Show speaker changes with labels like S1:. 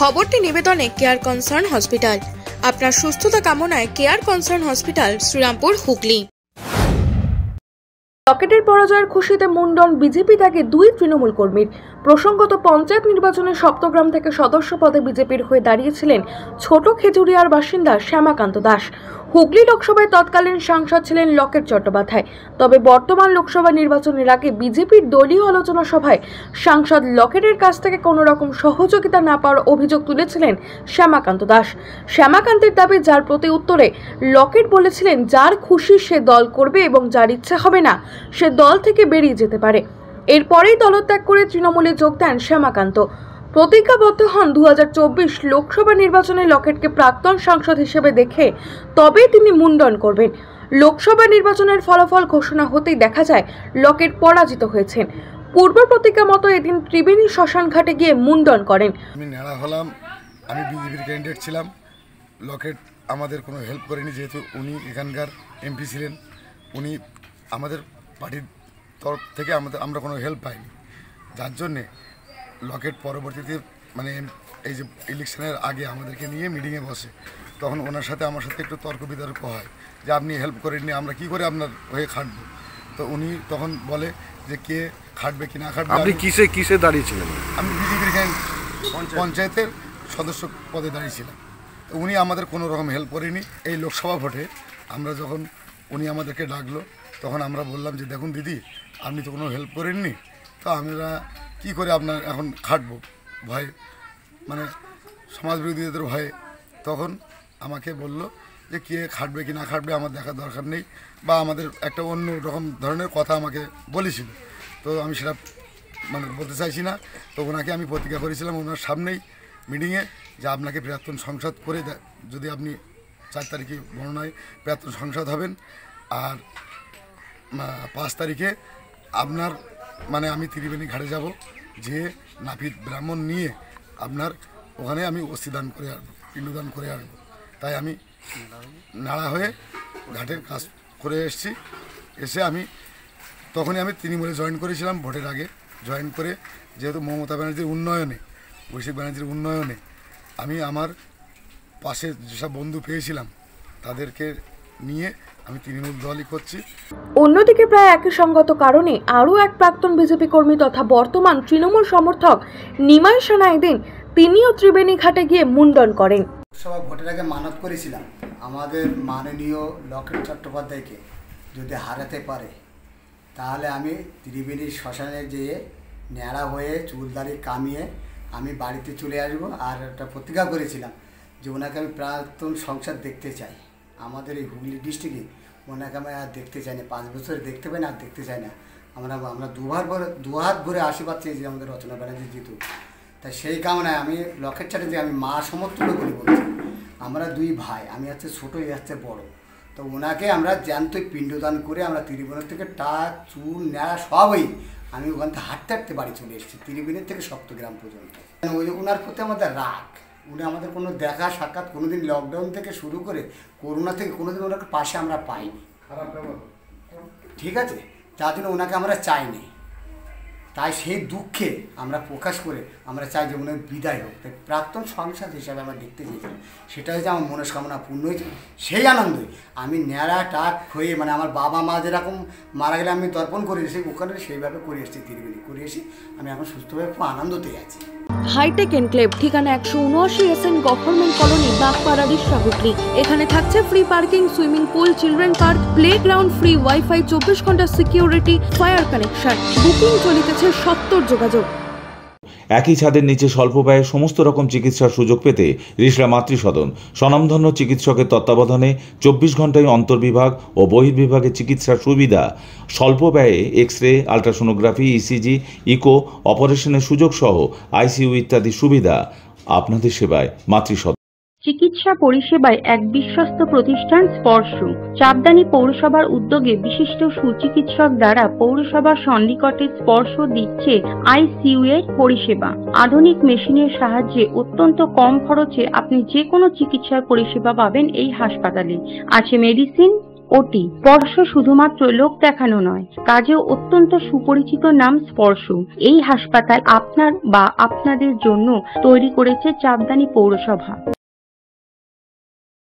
S1: খবরটি নিবেদনে care concern hospital. আপনার সুস্থতা কামনায় care concern hospital, Shrirampur, Hooghly. লকেটের পরাজয়ের খুশিতে মুন্ডন বিজেপি থেকে 2 তৃণমূল কর্মীর। প্রসঙ্গত পঞ্চায়েত নির্বাচনে সপ্তগ্রাম থেকে সদস্য পদে বিজেপির হয়ে দাঁড়িয়েছিলেন ছোট খেজুরিয়ার বাসিন্দা শ্যামাকান্ত দাস। হুগলি লোকসভায় তৎকালীন সাংসদ ছিলেন লকেট চট্টোপাধ্যায়। তবে বর্তমান লোকসভা নির্বাচনের আগে বিজেপির দলীয় আলোচনা সভায় সাংসদ লকেটের কাছ থেকে কোনো রকম সহযোগিতা না পাওয়ার অভিযোগ তুলেছিলেন শ্যামাকান্ত দাস। শ্যামাকান্তের দাবি, যার প্রতি উত্তরে লকেট বলেছিলেন যার খুশি সে দল করবে এবং যার ইচ্ছা হবে না সে দল থেকে বেরিয়ে যেতে পারে। এরপরেই দলত্যাগ করে তৃণমূলে যোগ দেন শ্যামাকান্ত। প্রতিজ্ঞাবদ্ধ হন 2024 লোকসভা নির্বাচনে লকেটকে প্রাক্তন সাংসদ হিসেবে দেখে তবেই তিনি মুন্ডন করবেন। লোকসভা নির্বাচনের ফলাফল ঘোষণা হতেই দেখা যায় লকেট পরাজিত হয়েছেন। পূর্ব প্রতিজ্ঞা মতো এদিন ত্রিবেণী শ্মশান ঘাটে গিয়ে মুন্ডন করেন।
S2: আমি নেড়া হলাম, আমি বিজেপির ক্যান্ডিডেট ছিলাম। লকেট আমাদের কোনো হেল্প করেনি, যেহেতু উনি এখানকার এমপি ছিলেন। উনি আমাদের পার্টির তরফ থেকে আমরা কোনো হেল্প পাইনি, যার জন্যে লকেট পরবর্তীতে মানে এই যে ইলেকশনের আগে আমাদেরকে নিয়ে মিটিংয়ে বসে। তখন ওনার সাথে আমার সাথে একটু তর্ক বিতর্ক হয় যে আপনি হেল্প করেননি, আমরা কি করে আপনার হয়ে খাটবো। তো উনি তখন বলে যে কে খাটবে কি না খাটবে।
S3: আপনি কিসে দাঁড়িয়েছিলেন?
S2: আমি বিজেপির পঞ্চায়েতের সদস্য পদে দাঁড়িয়েছিলাম। তো উনি আমাদের কোনো রকম হেল্প করেনি। এই লোকসভা ভোটে আমরা যখন উনি আমাদেরকে ডাকলো, তখন আমরা বললাম যে দেখুন দিদি, আপনি তো কোনো হেল্প করেননি, তো আমরা কি করে আপনার এখন খাটবো ভয়ে, মানে সমাজবিরোধীদের ভয়ে। তখন আমাকে বলল যে কে খাটবে কি না খাটবে আমার দেখার দরকার নেই, বা আমাদের একটা অন্য রকম ধরনের কথা আমাকে বলেছিল। তো আমি সেটা মানে বলতে চাইছি না। তো ওনাকে আমি প্রতিজ্ঞা করেছিলাম ওনার সামনেই মিটিংয়ে যে আপনাকে প্রাক্তন সংসদ করে যদি আপনি 4 তারিখে গণনায় প্রাক্তন সংসদ হবেন, আর 5 তারিখে আপনার মানে আমি ত্রিবেণী ঘাটে যাব, যে নাপিত ব্রাহ্মণ নিয়ে আপনার ওখানে আমি অস্থিদান করে আসবো, পিণ্ডদান করে আসবো। তাই আমি নাড়া হয়ে ঘাটের কাজ করে এসে আমি তখনই আমি তৃণমূলে জয়েন করেছিলাম। ভোটের আগে জয়েন করে, যেহেতু মমতা ব্যানার্জির উন্নয়নে, অভিষেক ব্যানার্জির উন্নয়নে আমি আমার পাশে যেসব বন্ধু পেয়েছিলাম তাদেরকে নিয়ে আমি তৃণমূল দলই করছি।
S1: অন্যদিকে প্রায় একই সঙ্গত কারণে আরও এক প্রাক্তন বিজেপি কর্মী তথা বর্তমান তৃণমূল সমর্থক নিমাই সেনা এদিন তিনিও ত্রিবেণী ঘাটে গিয়ে মুন্ডন করেন।
S4: লোকসভা ভোটের আগে মানত করেছিলাম আমাদের মাননীয় লকেট চট্টোপাধ্যায়কে যদি হারাতে পারে তাহলে আমি ত্রিবেণী শ্মশানে যেয়ে ন্যাড়া হয়ে চুলদাড়ি কামিয়ে আমি বাড়িতে চলে আসবো। আর একটা প্রতিজ্ঞা করেছিলাম যে ওনাকে আমি প্রাক্তন সংসদ দেখতে চাই। আমাদের এই হুগলি ডিস্ট্রিক্টে ওনাকে আমি আর দেখতে চাই না, 5 বছর দেখতে পাই না, আর দেখতে চাই না। আমরা দুহাত ভরে আশীর্বাদ চেয়েছি আমাদের রচনা ব্যানার্জি জিতু। তাই সেই কারণে আমি লকেট চ্যাটার্জি আমি মা সমর্থন করে বলছি, আমরা 2 ভাই, আমি হচ্ছে ছোটো, এ হচ্ছে বড়ো। তো ওনাকে আমরা জ্যান্তই পিণ্ডদান করে আমরা ত্রিবেণী থেকে টাক চুল ন্যাড়া সবই আমি ওখান থেকে হাঁটতে হাঁটতে বাড়ি চলে এসেছি, ত্রিবেণী থেকে সপ্তগ্রাম পর্যন্ত। ওনার প্রতি আমাদের রাগ, উনি আমাদের কোনো দেখা সাক্ষাৎ কোনোদিন লকডাউন থেকে শুরু করে করোনা থেকে কোনোদিন ওনাকে পাশে আমরা পাইনি, ঠিক আছে, যার জন্য ওনাকে আমরা চাইনি। তাই সেই দুঃখে আমরা প্রকাশ করে আমরা চাই যে উনি বিদায় হোক। তাই প্রাক্তন সংসদ হিসাবে আমরা দেখতে চেয়েছিলাম, সেটা হচ্ছে আমার মনস্কামনা পূর্ণ হয়েছে। সেই আনন্দে আমি ন্যাড়া টাক হয়ে, মানে আমার বাবা মা যেরকম মারা গেলে আমি তর্পণ করে এসেছি, ওখানে সেইভাবে করে এসেছি, ত্রিবেণী করে এসে আমি এখন সুস্থভাবে খুব আনন্দতে আছি।
S1: হাইটেক এনক্লেভ, ঠিকানা 179 SN government colony, Bagpara, Hooghly. এখানে থাকছে free parking, swimming pool, children park, playground, free wifi, 24 ঘন্টা সিকিউরিটি, ফায়ার কানেকশন। বুকিং চলিতেছে 70 যোগাযোগ।
S5: একই ছাদের নিচে স্বল্প ব্যয়ে সমস্ত রকম চিকিৎসার সুযোগ পেতে রিষড়া মাতৃসদন স্বনামধন্য চিকিৎসকের তত্ত্বাবধানে 24 ঘন্টায় অন্তর্বিভাগ ও বহির্বিভাগে চিকিৎসার সুবিধা, স্বল্প ব্যয়ে X ray, ultrasonography, ECG, eco অপারেশনের সুযোগ সহ আইসিইউ ইত্যাদি সুবিধা। আপনাদের সেবায় মাতৃসদন।
S6: চিকিৎসা পরিষেবায় এক বিশ্বস্ত প্রতিষ্ঠান স্পর্শ। চাপদানি পৌরসভার উদ্যোগে বিশিষ্ট সুচিকিৎসক দ্বারা পৌরসভার সন্নিকটে স্পর্শ দিচ্ছে আইসিইউ এর পরিষেবা। আধুনিক মেশিনের সাহায্যে অত্যন্ত কম খরচে আপনি যে কোনো চিকিৎসার পরিষেবা পাবেন এই হাসপাতালে। আছে মেডিসিন, ওটি। স্পর্শ শুধুমাত্র লোক দেখানো নয়, কাজেও অত্যন্ত সুপরিচিত নাম স্পর্শ। এই হাসপাতাল আপনার বা আপনাদের জন্য তৈরি করেছে চাপদানি পৌরসভা।